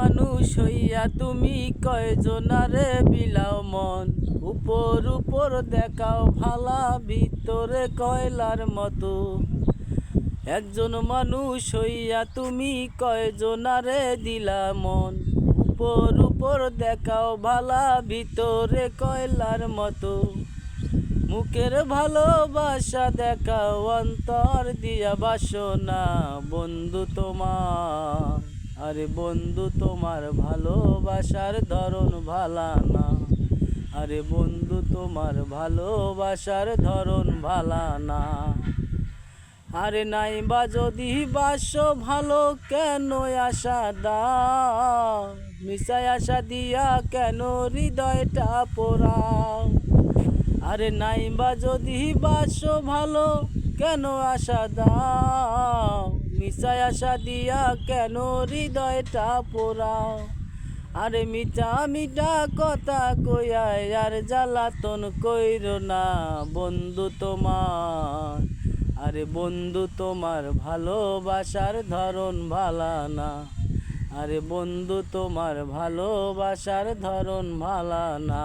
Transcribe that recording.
মানুষ হইয়া তুমি কয়জনারে বিলাও মন, উপর উপর দেখাও ভালা ভিতরে কয়লার মতো। একজন মানুষ হইয়া তুমি কয়জনারে দিলা মন, উপর উপর দেখাও ভালা ভিতরে কয়লার মতো। মুখের ভালোবাসা দেখাও অন্তর দিয়া বাসনা, বন্ধু তোমার আরে বন্ধু তোমার ভালোবাসার ধরন ভালা না। আরে বন্ধু তোমার ভালোবাসার ধরন ভালা না। আরে নাই বা যদি বাসো ভালো কেন আশা দাও, মিশাই আশা দিয়া কেন হৃদয়টা পোড়াও। আরে নাই বা যদি বাসো ভালো কেন আশা দাও, মিশাই আশা দিয়া কেন হৃদয়টা পোড়াও। আরে মিঠা মিঠা কথা কইয়া আর জ্বালাতন কইরো না, বন্ধু তোমার আরে বন্ধু তোমার ভালোবাসার ধরন ভালা না। আরে বন্ধু তোমার ভালোবাসার ধরন ভালা না।